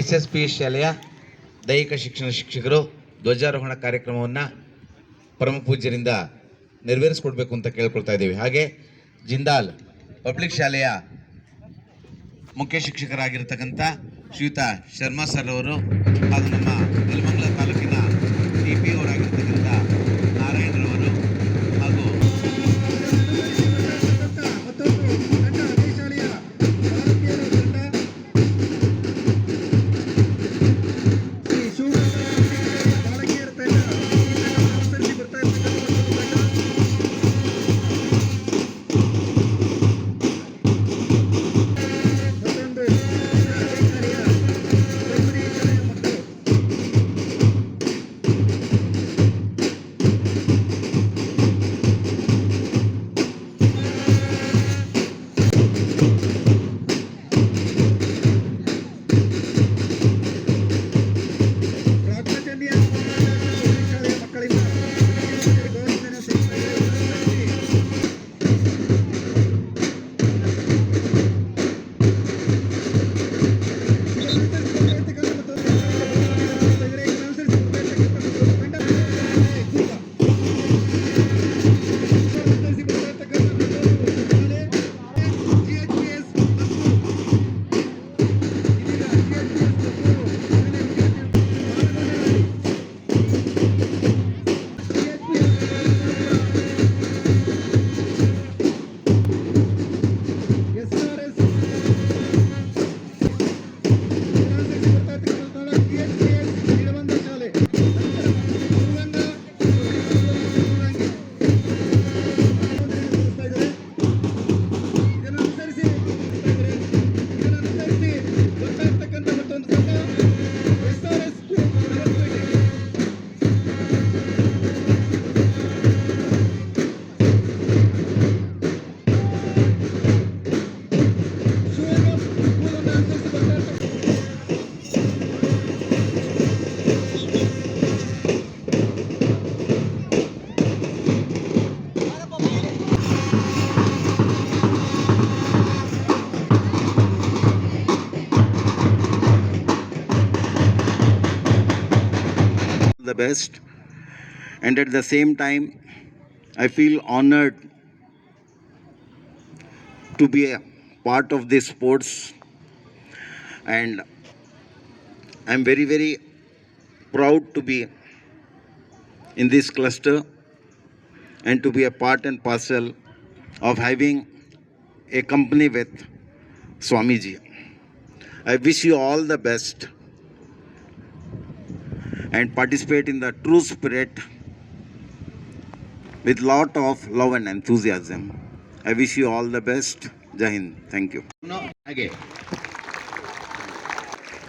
SSP ಶಾಲೆಯ ದೈಹಿಕ ಶಿಕ್ಷಣ ಶಿಕ್ಷಕರು ಧ್ವಜಾರೋಹಣ ಕಾರ್ಯಕ್ರಮವನ್ನು ಪರಮ ಪೂಜ್ಯರಿಂದ ನೆರವೇರಿಸಿಕೊಡ್ಬೇಕು ಅಂತ ಕೇಳ್ಕೊಳ್ತಾ ಇದ್ದೀವಿ. ಹಾಗೆ ಜಿಂದಾಲ್ ಪಬ್ಲಿಕ್ ಶಾಲೆಯ ಮುಖ್ಯ ಶಿಕ್ಷಕರಾಗಿರ್ತಕ್ಕಂಥ ಶ್ರೀಯುತ ಶರ್ಮಾ ಸರ್ ಅವರು ಹಾಗೂ ನಮ್ಮ ನೆಲಮಂಗಲ ತಾಲೂಕಿನ TPO ಅವರಾಗಿರ್ತಕ್ಕಂಥ ನಾರಾಯಣರವರು ಹಾಗೂ the best, and at the same time I feel honored to be a part of this sports, and I'm very proud to be in this cluster and to be a part and parcel of having a company with Swamiji. I wish you all the best and participate in the true spirit with lot of love and enthusiasm. I wish you all the best. Jai Hind. Thank you. ಹಾಗೆ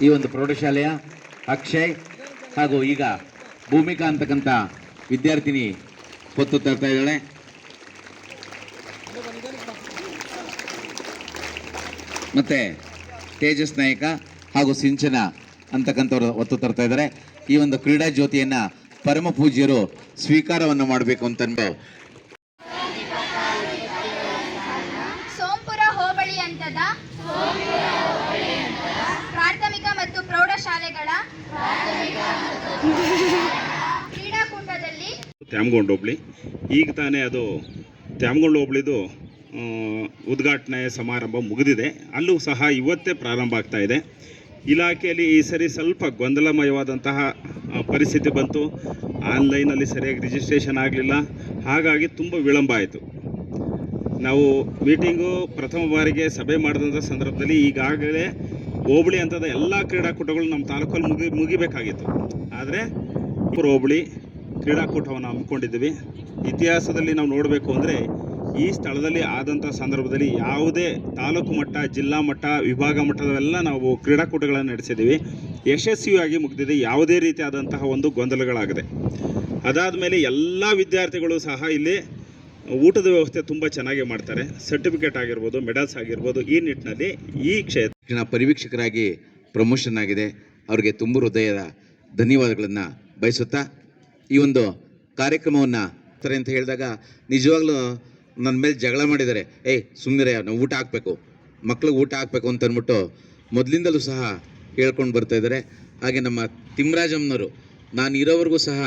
ಈ ಒಂದು ಪ್ರೌಢಶಾಲೆಯ ಅಕ್ಷಯ್ ಹಾಗೂ ಈಗ ಭೂಮಿಕಾ ಅಂತಕ್ಕಂಥ ವಿದ್ಯಾರ್ಥಿನಿ ಹೊತ್ತು ತರ್ತಾ ಇದ್ದಾಳೆ. ಮತ್ತೆ ತೇಜಸ್ ನಾಯಕ ಹಾಗೂ ಸಿಂಚನ ಅಂತಕ್ಕಂಥವ್ರು ಒತ್ತು ತರ್ತಾ ಇದ್ದಾರೆ. ಈ ಒಂದು ಕ್ರೀಡಾ ಜ್ಯೋತಿಯನ್ನ ಪರಮ ಪೂಜ್ಯರು ಸ್ವೀಕಾರವನ್ನು ಮಾಡಬೇಕು ಅಂತ ಸೋಂಪುರ ಹೋಬಳಿ ಹಂತದ ಪ್ರಾಥಮಿಕ ಮತ್ತು ಪ್ರೌಢಶಾಲೆಗಳ ಕ್ರೀಡಾಕೂಟದಲ್ಲಿ ತ್ಯಾಮಗೊಂಡ ಹೋಬಳಿ ಈಗ ತಾನೇ ಅದು ತ್ಯಾಮಗೊಂಡ ಹೋಬಳಿದು ಉದ್ಘಾಟನೆ ಸಮಾರಂಭ ಮುಗಿದಿದೆ. ಅಲ್ಲೂ ಸಹ ಇವತ್ತೇ ಪ್ರಾರಂಭ ಆಗ್ತಾ ಇದೆ. ಇಲಾಖೆಯಲ್ಲಿ ಈ ಸರಿ ಸ್ವಲ್ಪ ಗೊಂದಲಮಯವಾದಂತಹ ಪರಿಸ್ಥಿತಿ ಬಂತು. ಆನ್ಲೈನಲ್ಲಿ ಸರಿಯಾಗಿ ರಿಜಿಸ್ಟ್ರೇಷನ್ ಆಗಲಿಲ್ಲ, ಹಾಗಾಗಿ ತುಂಬ ವಿಳಂಬ ಆಯಿತು. ನಾವು ಮೀಟಿಂಗು ಪ್ರಥಮ ಬಾರಿಗೆ ಸಭೆ ಮಾಡಿದಂಥ ಸಂದರ್ಭದಲ್ಲಿ ಈಗಾಗಲೇ ಹೋಬಳಿ ಹಂತದ ಎಲ್ಲ ಕ್ರೀಡಾಕೂಟಗಳು ನಮ್ಮ ತಾಲೂಕಲ್ಲಿ ಮುಗಿಬೇಕಾಗಿತ್ತು. ಆದರೆ ಹೋಬಳಿ ಕ್ರೀಡಾಕೂಟವನ್ನು ಹಮ್ಮಿಕೊಂಡಿದ್ದೀವಿ. ಇತಿಹಾಸದಲ್ಲಿ ನಾವು ನೋಡಬೇಕು ಅಂದರೆ ಈ ಸ್ಥಳದಲ್ಲಿ ಆದಂಥ ಸಂದರ್ಭದಲ್ಲಿ ಯಾವುದೇ ತಾಲೂಕು ಮಟ್ಟ, ಜಿಲ್ಲಾ ಮಟ್ಟ, ವಿಭಾಗ ಮಟ್ಟದವೆಲ್ಲ ನಾವು ಕ್ರೀಡಾಕೂಟಗಳನ್ನು ನಡೆಸಿದ್ದೀವಿ. ಯಶಸ್ವಿಯಾಗಿ ಮುಗಿದಿದೆ. ಯಾವುದೇ ರೀತಿಯಾದಂತಹ ಒಂದು ಗೊಂದಲಗಳಾಗಿದೆ. ಅದಾದ ಮೇಲೆ ಎಲ್ಲ ವಿದ್ಯಾರ್ಥಿಗಳು ಸಹ ಇಲ್ಲಿ ಊಟದ ವ್ಯವಸ್ಥೆ ತುಂಬ ಚೆನ್ನಾಗಿ ಮಾಡ್ತಾರೆ. ಸರ್ಟಿಫಿಕೇಟ್ ಆಗಿರ್ಬೋದು, ಮೆಡಲ್ಸ್ ಆಗಿರ್ಬೋದು. ಈ ನಿಟ್ಟಿನಲ್ಲಿ ಈ ಕ್ಷೇತ್ರ ಪರಿವೀಕ್ಷಕರಾಗಿ ಪ್ರಮೋಷನ್ ಆಗಿದೆ. ಅವರಿಗೆ ತುಂಬ ಹೃದಯದ ಧನ್ಯವಾದಗಳನ್ನು ಬಯಸುತ್ತಾ ಈ ಒಂದು ಕಾರ್ಯಕ್ರಮವನ್ನು ಅಂತ ಹೇಳಿದಾಗ ನಿಜವಾಗ್ಲೂ ನನ್ನ ಮೇಲೆ ಜಗಳ ಮಾಡಿದ್ದಾರೆ. ಸುಮ್ಮನೆ ನಾವು ಊಟ ಹಾಕಬೇಕು, ಮಕ್ಳಿಗೆ ಊಟ ಹಾಕಬೇಕು ಅಂತ ಅಂದ್ಬಿಟ್ಟು ಮೊದಲಿಂದಲೂ ಸಹ ಹೇಳ್ಕೊಂಡು ಬರ್ತಾ ಇದ್ದಾರೆ. ಹಾಗೆ ನಮ್ಮ ತಿಮ್ಮರಾಜಮ್ಮನವರು ನಾನು ಇರೋವರೆಗೂ ಸಹ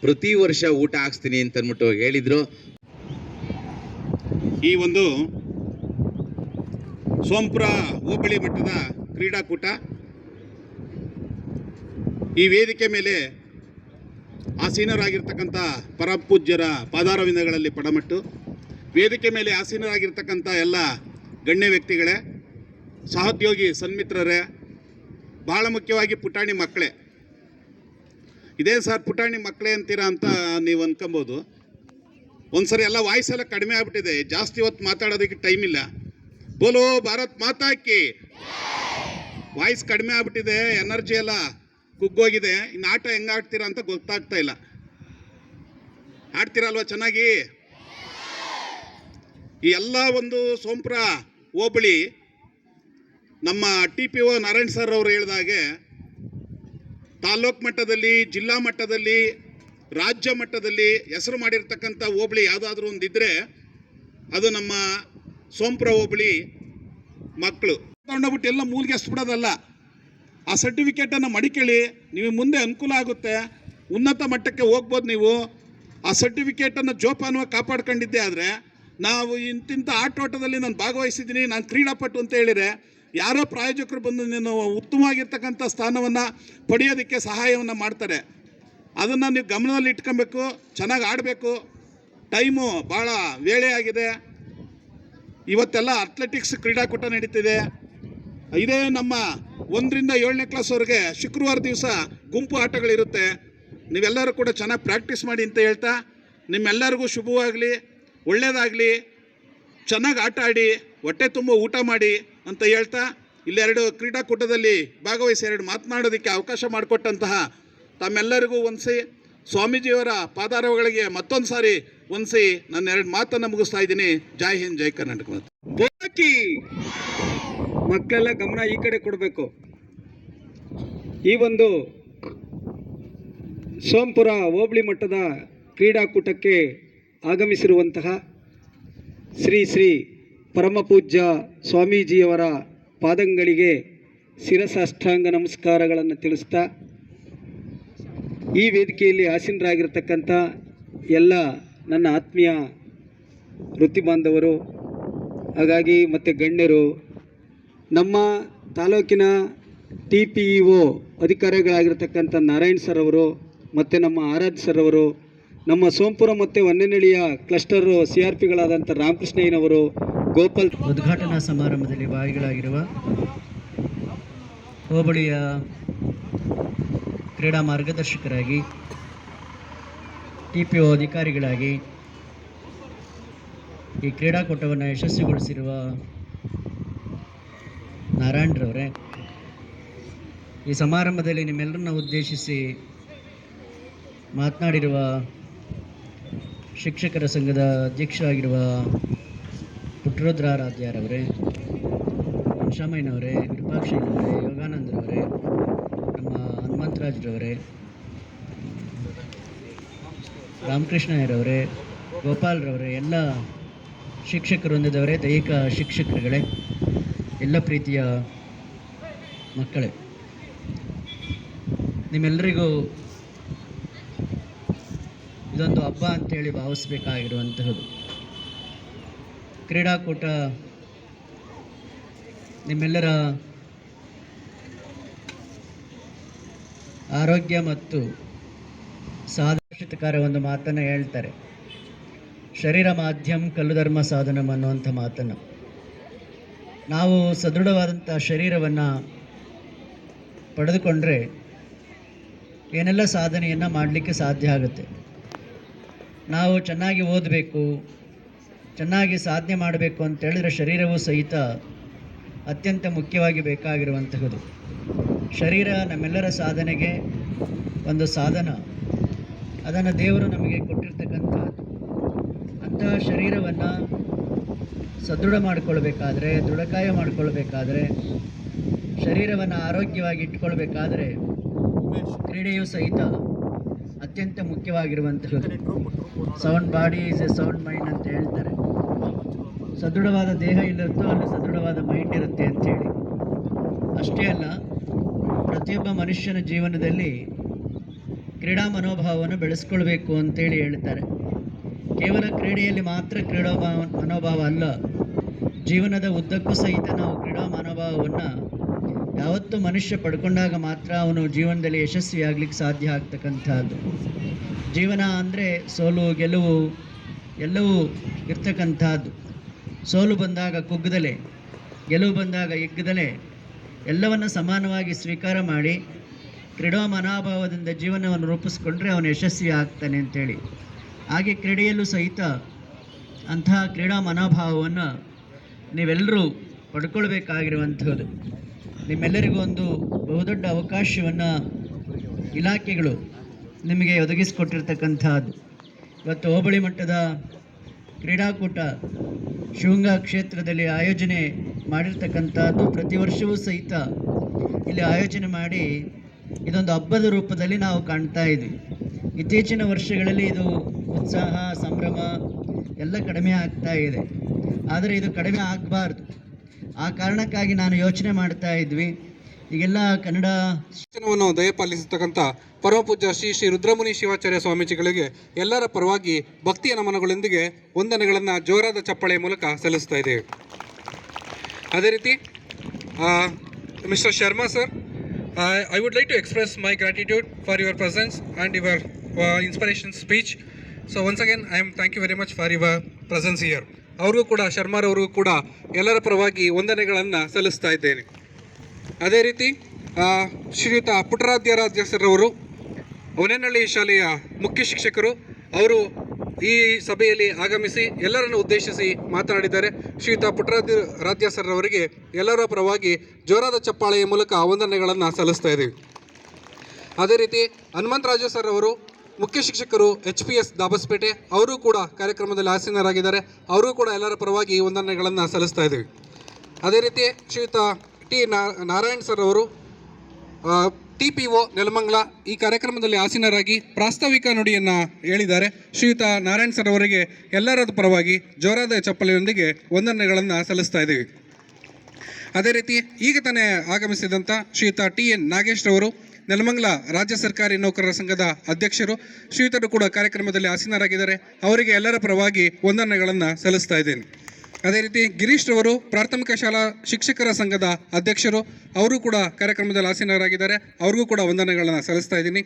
ಪ್ರತಿ ವರ್ಷ ಊಟ ಹಾಕ್ಸ್ತೀನಿ ಅಂತ ಅಂದ್ಬಿಟ್ಟು ಹೇಳಿದರು. ಈ ಒಂದು ಸೋಂಪುರ ಹೋಬಳಿ ಮಟ್ಟದ ಕ್ರೀಡಾಕೂಟ ಈ ವೇದಿಕೆ ಮೇಲೆ ಆಸೀನರಾಗಿರ್ತಕ್ಕಂಥ ಪರಮಪೂಜ್ಯರ ಪಾದಾರವಿಂದಗಳಲ್ಲಿ ಪಡಮಟ್ಟು, ವೇದಿಕೆ ಮೇಲೆ ಆಸೀನರಾಗಿರ್ತಕ್ಕಂಥ ಎಲ್ಲ ಗಣ್ಯ ವ್ಯಕ್ತಿಗಳೇ, ಸಹೋದ್ಯೋಗಿ ಸನ್ಮಿತ್ರರೇ, ಭಾಳ ಮುಖ್ಯವಾಗಿ ಪುಟಾಣಿ ಮಕ್ಕಳೇ. ಇದೇ ಸರ್ ಪುಟಾಣಿ ಮಕ್ಕಳೇ ಅಂತೀರಾ ಅಂತ ನೀವು ಅನ್ಕೊಬೋದು. ಒಂದ್ಸರಿ ಎಲ್ಲ ವಾಯ್ಸ್ ಎಲ್ಲ ಕಡಿಮೆ ಆಗ್ಬಿಟ್ಟಿದೆ, ಜಾಸ್ತಿ ಹೊತ್ತು ಮಾತಾಡೋದಕ್ಕೆ ಟೈಮ್ ಇಲ್ಲ. ಬೋಲೋ ಭಾರತ್ ಮಾತಾ ಕಿ. ವಾಯ್ಸ್ ಕಡಿಮೆ ಆಗ್ಬಿಟ್ಟಿದೆ, ಎನರ್ಜಿ ಎಲ್ಲ ಕುಗ್ಗೋಗಿದೆ. ಇನ್ನು ಆಟ ಹೆಂಗೆ ಆಡ್ತೀರಾ ಅಂತ ಗೊತ್ತಾಗ್ತಾ ಇಲ್ಲ. ಆಡ್ತೀರಲ್ವ ಚೆನ್ನಾಗಿ? ಈ ಎಲ್ಲ ಒಂದು ಸೋಂಪುರ ಹೋಬಳಿ ನಮ್ಮ TPO ನಾರಾಯಣ್ ಸರ್ ಅವರು ಹೇಳಿದಾಗೆ ತಾಲೂಕು ಮಟ್ಟದಲ್ಲಿ, ಜಿಲ್ಲಾ ಮಟ್ಟದಲ್ಲಿ, ರಾಜ್ಯ ಮಟ್ಟದಲ್ಲಿ ಹೆಸರು ಮಾಡಿರ್ತಕ್ಕಂಥ ಹೋಬಳಿ ಯಾವುದಾದ್ರೂ ಒಂದಿದ್ದರೆ ಅದು ನಮ್ಮ ಸೋಂಪುರ ಹೋಬಳಿ ಮಕ್ಕಳು. ತಗೊಂಡೋಗ್ಬಿಟ್ಟು ಎಲ್ಲ ಮೂಲಿಗೆ ಎಸ್ಬಿಡೋದಲ್ಲ. ಆ ಸರ್ಟಿಫಿಕೇಟನ್ನು ಮಡಿಕೇಳಿ, ನಿಮಗೆ ಮುಂದೆ ಅನುಕೂಲ ಆಗುತ್ತೆ, ಉನ್ನತ ಮಟ್ಟಕ್ಕೆ ಹೋಗ್ಬೋದು ನೀವು. ಆ ಸರ್ಟಿಫಿಕೇಟನ್ನು ಜೋಪಾನವಾಗಿ ಕಾಪಾಡ್ಕೊಂಡಿದ್ದೆ ಆದರೆ, ನಾವು ಇಂತಿಂಥ ಆಟೋಟದಲ್ಲಿ ನಾನು ಭಾಗವಹಿಸಿದ್ದೀನಿ, ನಾನು ಕ್ರೀಡಾಪಟು ಅಂತ ಹೇಳಿದರೆ ಯಾರೋ ಪ್ರಾಯೋಜಕರು ಬಂದು ನೀನು ಉತ್ತಮವಾಗಿರ್ತಕ್ಕಂಥ ಸ್ಥಾನವನ್ನು ಪಡೆಯೋದಕ್ಕೆ ಸಹಾಯವನ್ನು ಮಾಡ್ತಾರೆ. ಅದನ್ನು ನೀವು ಗಮನದಲ್ಲಿ ಇಟ್ಕೊಬೇಕು, ಚೆನ್ನಾಗಿ ಆಡಬೇಕು. ಟೈಮು ಭಾಳ ವೇಳೆ ಆಗಿದೆ. ಇವತ್ತೆಲ್ಲ ಅಥ್ಲೆಟಿಕ್ಸ್ ಕ್ರೀಡಾಕೂಟ ನಡೀತಿದೆ. ಇದೇ ನಮ್ಮ 1ರಿಂದ 7ನೇ ಕ್ಲಾಸ್ವರೆಗೆ ಶುಕ್ರವಾರ ದಿವಸ ಗುಂಪು ಆಟಗಳಿರುತ್ತೆ. ನೀವೆಲ್ಲರೂ ಕೂಡ ಚೆನ್ನಾಗಿ ಪ್ರಾಕ್ಟೀಸ್ ಮಾಡಿ ಅಂತ ಹೇಳ್ತಾ, ನಿಮ್ಮೆಲ್ಲರಿಗೂ ಶುಭವಾಗಲಿ, ಒಳ್ಳೆಯದಾಗಲಿ, ಚೆನ್ನಾಗಿ ಆಟ ಆಡಿ, ಹೊಟ್ಟೆ ತುಂಬ ಊಟ ಮಾಡಿ ಅಂತ ಹೇಳ್ತಾ, ಇಲ್ಲೆರಡು ಕ್ರೀಡಾಕೂಟದಲ್ಲಿ ಭಾಗವಹಿಸಿ 2 ಮಾತನಾಡೋದಕ್ಕೆ ಅವಕಾಶ ಮಾಡಿಕೊಟ್ಟಂತಹ ತಮ್ಮೆಲ್ಲರಿಗೂ ವಂದಿಸಿ, ಸ್ವಾಮೀಜಿಯವರ ಪಾದಾರಗಳಿಗೆ ಮತ್ತೊಂದು ಸಾರಿ ವಂದಿಸಿ ನನ್ನ 2 ಮಾತನ್ನು ಮುಗಿಸ್ತಾ ಇದ್ದೀನಿ. ಜೈ ಹಿಂದ್, ಜೈ ಕರ್ನಾಟಕ. ಮಕ್ಕಳೆಲ್ಲ ಗಮನ ಈ ಕಡೆ ಕೊಡಬೇಕು. ಈ ಒಂದು ಸೋಂಪುರ ಹೋಬಳಿ ಮಟ್ಟದ ಕ್ರೀಡಾಕೂಟಕ್ಕೆ ಆಗಮಿಸಿರುವಂತಹ ಶ್ರೀ ಶ್ರೀ ಪರಮಪೂಜ್ಯ ಸ್ವಾಮೀಜಿಯವರ ಪಾದಂಗಳಿಗೆ ಶಿರಸಾಷ್ಟಾಂಗ ನಮಸ್ಕಾರಗಳನ್ನು ತಿಳಿಸ್ತಾ, ಈ ವೇದಿಕೆಯಲ್ಲಿ ಆಸೀನರಾಗಿರ್ತಕ್ಕಂಥ ಎಲ್ಲ ನನ್ನ ಆತ್ಮೀಯ ವೃತ್ತಿ ಬಾಂಧವರು, ಹಾಗಾಗಿ ಮತ್ತು ಗಣ್ಯರು, ನಮ್ಮ ತಾಲೂಕಿನ TPO ಅಧಿಕಾರಿಗಳಾಗಿರ್ತಕ್ಕಂಥ ನಾರಾಯಣ್ ಸರ್ ಅವರು ಮತ್ತು ನಮ್ಮ ಆರಾಧ್ ಸರ್ ಅವರು, ನಮ್ಮ ಸೋಂಪುರ ಮತ್ತು ಹೊನ್ನೆನಳ್ಳಿಯ ಕ್ಲಸ್ಟರ್ CRPಗಳಾದಂಥ ರಾಮಕೃಷ್ಣಯ್ಯನವರು, ಗೋಪಾಲ್. ಉದ್ಘಾಟನಾ ಸಮಾರಂಭದಲ್ಲಿ ಭಾಗಿಗಳಾಗಿರುವ ಹೋಬಳಿಯ ಕ್ರೀಡಾ ಮಾರ್ಗದರ್ಶಕರಾಗಿ, TPO ಅಧಿಕಾರಿಗಳಾಗಿ ಈ ಕ್ರೀಡಾಕೂಟವನ್ನು ಯಶಸ್ವಿಗೊಳಿಸಿರುವ ನಾರಾಯಣ್ರವರೇ, ಈ ಸಮಾರಂಭದಲ್ಲಿ ನಿಮ್ಮೆಲ್ಲರನ್ನ ಉದ್ದೇಶಿಸಿ ಮಾತನಾಡಿರುವ ಶಿಕ್ಷಕರ ಸಂಘದ ಅಧ್ಯಕ್ಷರಾಗಿರುವ ಪುಟ್ಟರುದ್ರಾರಾಧ್ಯರವರೇ, ಹಂಸಾಮಯ್ಯನವರೇ, ವಿರೂಪಾಕ್ಷಯ್ಯನವರೇ, ಯೋಗಾನಂದರವರೇ, ನಮ್ಮ ಹನುಮಂತರಾಜ್ರವರೇ, ರಾಮಕೃಷ್ಣಯ್ಯರವರೇ, ಗೋಪಾಲ್ರವರೇ, ಎಲ್ಲ ಶಿಕ್ಷಕರೊಂದಿದವರೇ, ದೈಹಿಕ ಶಿಕ್ಷಕರುಗಳೇ, ಎಲ್ಲ ಪ್ರೀತಿಯ ಮಕ್ಕಳೇ, ನಿಮ್ಮೆಲ್ಲರಿಗೂ ಇದೊಂದು ಹಬ್ಬ ಅಂತೇಳಿ ಭಾವಿಸಬೇಕಾಗಿರುವಂತಹದ್ದು. ಕ್ರೀಡಾಕೂಟ ನಿಮ್ಮೆಲ್ಲರ ಆರೋಗ್ಯ ಮತ್ತು ಸಾಧಕರ ಒಂದು ಮಾತನ್ನು ಹೇಳ್ತಾರೆ, ಶರೀರ ಮಾಧ್ಯಮ ಕಲ್ಲು ಧರ್ಮ ಸಾಧನಂ ಅನ್ನುವಂಥ ಮಾತನ್ನು. ನಾವು ಸದೃಢವಾದಂಥ ಶರೀರವನ್ನು ಪಡೆದುಕೊಂಡ್ರೆ ಏನೆಲ್ಲ ಸಾಧನೆಯನ್ನು ಮಾಡಲಿಕ್ಕೆ ಸಾಧ್ಯ ಆಗುತ್ತೆ. ನಾವು ಚೆನ್ನಾಗಿ ಓದಬೇಕು, ಚೆನ್ನಾಗಿ ಸಾಧನೆ ಮಾಡಬೇಕು ಅಂತೇಳಿದರೆ ಶರೀರವೂ ಸಹಿತ ಅತ್ಯಂತ ಮುಖ್ಯವಾಗಿ ಬೇಕಾಗಿರುವಂತಹದ್ದು. ಶರೀರ ನಮ್ಮೆಲ್ಲರ ಸಾಧನೆಗೆ ಒಂದು ಸಾಧನ, ಅದನ್ನು ದೇವರು ನಮಗೆ ಕೊಟ್ಟಿರ್ತಕ್ಕಂಥದ್ದು. ಅಂತಹ ಶರೀರವನ್ನು ಸದೃಢ ಮಾಡಿಕೊಳ್ಬೇಕಾದ್ರೆ, ದೃಢಕಾಯ ಮಾಡಿಕೊಳ್ಬೇಕಾದ್ರೆ, ಶರೀರವನ್ನು ಆರೋಗ್ಯವಾಗಿ ಇಟ್ಕೊಳ್ಬೇಕಾದ್ರೆ ಕ್ರೀಡೆಯೂ ಸಹಿತ ಅತ್ಯಂತ ಮುಖ್ಯವಾಗಿರುವಂಥದ್ದು. Sound body is a sound mind ಅಂತ ಹೇಳ್ತಾರೆ. ಸದೃಢವಾದ ದೇಹ ಇಲ್ಲಿರುತ್ತೋ ಅಲ್ಲಿ ಸದೃಢವಾದ ಮೈಂಡ್ ಇರುತ್ತೆ ಅಂಥೇಳಿ. ಅಷ್ಟೇ ಅಲ್ಲ, ಪ್ರತಿಯೊಬ್ಬ ಮನುಷ್ಯನ ಜೀವನದಲ್ಲಿ ಕ್ರೀಡಾ ಮನೋಭಾವವನ್ನು ಬೆಳೆಸ್ಕೊಳ್ಬೇಕು ಅಂತೇಳಿ ಹೇಳ್ತಾರೆ. ಕೇವಲ ಕ್ರೀಡೆಯಲ್ಲಿ ಮಾತ್ರ ಮನೋಭಾವ ಅಲ್ಲ, ಜೀವನದ ಉದ್ದಕ್ಕೂ ಸಹಿತ ನಾವು ಕ್ರೀಡಾ ಮನೋಭಾವವನ್ನು ಯಾವತ್ತೂ ಮನುಷ್ಯ ಪಡ್ಕೊಂಡಾಗ ಮಾತ್ರ ಅವನು ಜೀವನದಲ್ಲಿ ಯಶಸ್ವಿಯಾಗಲಿಕ್ಕೆ ಸಾಧ್ಯ ಆಗ್ತಕ್ಕಂಥದ್ದು. ಜೀವನ ಅಂದರೆ ಸೋಲು ಗೆಲುವು ಎಲ್ಲವೂ ಇರ್ತಕ್ಕಂಥದ್ದು. ಸೋಲು ಬಂದಾಗ ಕುಗ್ಗದಲೆ, ಗೆಲುವು ಬಂದಾಗ ಎಗ್ಗದಲೆ ಎಲ್ಲವನ್ನು ಸಮಾನವಾಗಿ ಸ್ವೀಕಾರ ಮಾಡಿ ಕ್ರೀಡಾ ಮನೋಭಾವದಿಂದ ಜೀವನವನ್ನು ರೂಪಿಸ್ಕೊಂಡ್ರೆ ಅವನು ಯಶಸ್ವಿ ಆಗ್ತಾನೆ ಅಂತೇಳಿ. ಹಾಗೆ ಕ್ರೀಡೆಯಲ್ಲೂ ಸಹಿತ ಅಂತಹ ಕ್ರೀಡಾ ಮನೋಭಾವವನ್ನು ನೀವೆಲ್ಲರೂ ಪಡ್ಕೊಳ್ಬೇಕಾಗಿರುವಂಥದ್ದು. ನಿಮ್ಮೆಲ್ಲರಿಗೂ ಒಂದು ಬಹುದೊಡ್ಡ ಅವಕಾಶವನ್ನು ಇಲಾಖೆಗಳು ನಿಮಗೆ ಒದಗಿಸಿಕೊಟ್ಟಿರ್ತಕ್ಕಂಥದ್ದು. ಇವತ್ತು ಹೋಬಳಿ ಮಟ್ಟದ ಕ್ರೀಡಾಕೂಟ ಶಿವಮೊಗ್ಗ ಕ್ಷೇತ್ರದಲ್ಲಿ ಆಯೋಜನೆ ಮಾಡಿರ್ತಕ್ಕಂಥದ್ದು. ಪ್ರತಿ ವರ್ಷವೂ ಸಹಿತ ಇಲ್ಲಿ ಆಯೋಜನೆ ಮಾಡಿ ಇದೊಂದು ಹಬ್ಬದ ರೂಪದಲ್ಲಿ ನಾವು ಕಾಣ್ತಾ ಇದ್ವಿ. ಇತ್ತೀಚಿನ ವರ್ಷಗಳಲ್ಲಿ ಇದು ಉತ್ಸಾಹ ಸಂಭ್ರಮ ಎಲ್ಲ ಕಡಿಮೆ ಆಗ್ತಾ ಇದೆ. ಆದರೆ ಇದು ಕಡಿಮೆ ಆಗಬಾರ್ದು. ಆ ಕಾರಣಕ್ಕಾಗಿ ನಾನು ಯೋಚನೆ ಮಾಡ್ತಾ ಇದ್ವಿ, ಈಗೆಲ್ಲ ಕನ್ನಡ ಶಿಕ್ಷಣವನ್ನು ದಯಪಾಲಿಸತಕ್ಕಂಥ ಪರಮಪೂಜ್ಯ ಶ್ರೀ ಶ್ರೀ ರುದ್ರಮುನಿ ಶಿವಾಚಾರ್ಯ ಸ್ವಾಮೀಜಿಗಳಿಗೆ ಎಲ್ಲರ ಪರವಾಗಿ ಭಕ್ತಿಯ ನಮನಗಳೊಂದಿಗೆ ವಂದನೆಗಳನ್ನು ಜೋರಾದ ಚಪ್ಪಾಳೆಯ ಮೂಲಕ ಸಲ್ಲಿಸ್ತಾ ಇದ್ದೇವೆ. ಅದೇ ರೀತಿ mister Sharma sir, I would like to express my gratitude for your presence and your inspiration speech. So once again, thank you very much for your presence here. ಅವ್ರಿಗೂ ಕೂಡ ಶರ್ಮಾರವ್ರಿಗೂ ಕೂಡ ಎಲ್ಲರ ಪರವಾಗಿ ವಂದನೆಗಳನ್ನು ಸಲ್ಲಿಸ್ತಾ ಇದ್ದೇನೆ. ಅದೇ ರೀತಿ ಶ್ರೀಯುತ ಪುಟ್ಟರಾಧ್ಯ ಸರ್ ಹೊನ್ನೇನಹಳ್ಳಿ ಶಾಲೆಯ ಮುಖ್ಯ ಶಿಕ್ಷಕರು, ಅವರು ಈ ಸಭೆಯಲ್ಲಿ ಆಗಮಿಸಿ ಎಲ್ಲರನ್ನು ಉದ್ದೇಶಿಸಿ ಮಾತನಾಡಿದ್ದಾರೆ. ಶ್ರೀಯುತ ಪುಟ್ಟರಾಧ್ಯ ಸರ್ ಅವರಿಗೆ ಎಲ್ಲರ ಪರವಾಗಿ ಜೋರಾದ ಚಪ್ಪಾಳೆಯ ಮೂಲಕ ವಂದನೆಗಳನ್ನು ಸಲ್ಲಿಸ್ತಾ ಇದ್ದೀವಿ. ಅದೇ ರೀತಿ ಹನುಮಂತರಾಜು ಸರ್ ಅವರು ಮುಖ್ಯ ಶಿಕ್ಷಕರು HPS ದಾಬಸ್ಪೇಟೆ, ಅವರು ಕೂಡ ಕಾರ್ಯಕ್ರಮದಲ್ಲಿ ಆಸೀನರಾಗಿದ್ದಾರೆ. ಅವರು ಕೂಡ ಎಲ್ಲರ ಪರವಾಗಿ ವಂದನೆಗಳನ್ನು ಸಲ್ಲಿಸ್ತಾ ಇದ್ದೀವಿ. ಅದೇ ರೀತಿ ಶ್ರೀಯುತ ಟಿ ನಾರಾಯಣ್ ಸರ್ ಅವರು TPO ನೆಲಮಂಗಲ ಈ ಕಾರ್ಯಕ್ರಮದಲ್ಲಿ ಆಸೀನರಾಗಿ ಪ್ರಾಸ್ತಾವಿಕ ನುಡಿಯನ್ನು ಹೇಳಿದ್ದಾರೆ. ಶ್ರೀಯುತ ನಾರಾಯಣ್ ಸರ್ ಅವರಿಗೆ ಎಲ್ಲರ ಪರವಾಗಿ ಜೋರಾದ ಚಪ್ಪಲಿಯೊಂದಿಗೆ ವಂದನೆಗಳನ್ನು ಸಲ್ಲಿಸ್ತಾ ಇದ್ದೀವಿ. ಅದೇ ರೀತಿ ಈಗ ತಾನೇ ಆಗಮಿಸಿದಂಥ ಶ್ರೀಯುತ TN ನಾಗೇಶ್ ರವರು ನೆಲಮಂಗಲ ರಾಜ್ಯ ಸರ್ಕಾರಿ ನೌಕರರ ಸಂಘದ ಅಧ್ಯಕ್ಷರು, ಶ್ರೀಯುತರು ಕೂಡ ಕಾರ್ಯಕ್ರಮದಲ್ಲಿ ಆಸೀನರಾಗಿದ್ದಾರೆ. ಅವರಿಗೆ ಎಲ್ಲರ ಪರವಾಗಿ ವಂದನೆಗಳನ್ನು ಸಲ್ಲಿಸ್ತಾ ಇದ್ದೇನೆ. ಅದೇ ರೀತಿ ಗಿರೀಶ್ ರವರು ಪ್ರಾಥಮಿಕ ಶಾಲಾ ಶಿಕ್ಷಕರ ಸಂಘದ ಅಧ್ಯಕ್ಷರು, ಅವರು ಕೂಡ ಕಾರ್ಯಕ್ರಮದಲ್ಲಿ ಆಸೀನರಾಗಿದ್ದಾರೆ. ಅವ್ರಿಗೂ ಕೂಡ ವಂದನೆಗಳನ್ನು ಸಲ್ಲಿಸ್ತಾ ಇದ್ದೀನಿ.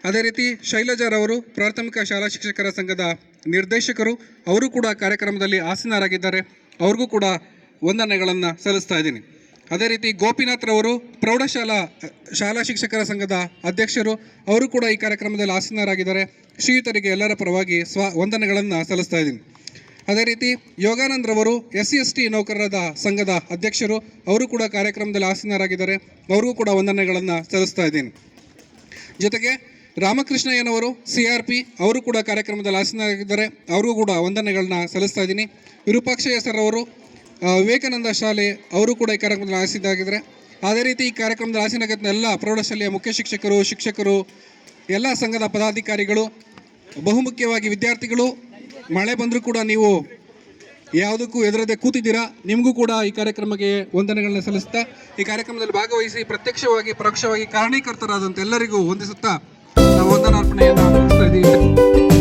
ಅದೇ ರೀತಿ ಶೈಲಜಾರವರು ಪ್ರಾಥಮಿಕ ಶಾಲಾ ಶಿಕ್ಷಕರ ಸಂಘದ ನಿರ್ದೇಶಕರು, ಅವರು ಕೂಡ ಕಾರ್ಯಕ್ರಮದಲ್ಲಿ ಆಸೀನರಾಗಿದ್ದಾರೆ. ಅವ್ರಿಗೂ ಕೂಡ ವಂದನೆಗಳನ್ನು ಸಲ್ಲಿಸ್ತಾ ಇದ್ದೀನಿ. ಅದೇ ರೀತಿ ಗೋಪಿನಾಥ್ ರವರು ಶಾಲಾ ಶಿಕ್ಷಕರ ಸಂಘದ ಅಧ್ಯಕ್ಷರು, ಅವರು ಕೂಡ ಈ ಕಾರ್ಯಕ್ರಮದಲ್ಲಿ ಆಸೀನರಾಗಿದ್ದಾರೆ. ಶ್ರೀಯುತರಿಗೆ ಎಲ್ಲರ ಪರವಾಗಿ ವಂದನೆಗಳನ್ನು ಸಲ್ಲಿಸ್ತಾ ಇದ್ದೀನಿ. ಅದೇ ರೀತಿ ಯೋಗಾನಂದ್ ರವರು SC/ST ನೌಕರರ ಸಂಘದ ಅಧ್ಯಕ್ಷರು, ಅವರು ಕೂಡ ಕಾರ್ಯಕ್ರಮದಲ್ಲಿ ಆಸೀನರಾಗಿದ್ದಾರೆ. ಅವ್ರಿಗೂ ಕೂಡ ವಂದನೆಗಳನ್ನು ಸಲ್ಲಿಸ್ತಾ ಇದ್ದೀನಿ. ಜೊತೆಗೆ ರಾಮಕೃಷ್ಣಯ್ಯನವರು CRP, ಅವರು ಕೂಡ ಕಾರ್ಯಕ್ರಮದಲ್ಲಿ ಆಸೀನರಾಗಿದ್ದಾರೆ. ಅವ್ರಿಗೂ ಕೂಡ ವಂದನೆಗಳನ್ನ ಸಲ್ಲಿಸ್ತಾ ಇದ್ದೀನಿ. ವಿರೂಪಾಕ್ಷಯ್ಯ ಸರ್ ಅವರು ವಿವೇಕಾನಂದ ಶಾಲೆ, ಅವರು ಕೂಡ ಈ ಕಾರ್ಯಕ್ರಮದಲ್ಲಿ ಆಸೀನರಾಗಿದ್ದಾರೆ. ಅದೇ ರೀತಿ ಈ ಕಾರ್ಯಕ್ರಮದಲ್ಲಿ ಆಸೀನರಾಗಿದ್ದ ಎಲ್ಲ ಪ್ರೌಢಶಾಲೆಯ ಮುಖ್ಯ ಶಿಕ್ಷಕರು, ಎಲ್ಲ ಸಂಘದ ಪದಾಧಿಕಾರಿಗಳು, ಬಹುಮುಖ್ಯವಾಗಿ ವಿದ್ಯಾರ್ಥಿಗಳು, ಮಳೆ ಬಂದರೂ ಕೂಡ ನೀವು ಯಾವುದಕ್ಕೂ ಹೆದರದೆ ಕೂತಿದ್ದೀರಾ. ನಿಮಗೂ ಕೂಡ ಈ ಕಾರ್ಯಕ್ರಮಕ್ಕೆ ವಂದನೆಗಳನ್ನ ಸಲ್ಲಿಸ್ತಾ, ಈ ಕಾರ್ಯಕ್ರಮದಲ್ಲಿ ಭಾಗವಹಿಸಿ ಪ್ರತ್ಯಕ್ಷವಾಗಿ ಪರೋಕ್ಷವಾಗಿ ಕಾರಣೀಕರ್ತರಾದಂಥ ಎಲ್ಲರಿಗೂ ವಂದಿಸುತ್ತಾ ನಾವು ವಂದನಾರ್ಪಣೆಯನ್ನು ಸಲ್ಲಿಸ್ತಾ ಇದ್ದೀವಿ.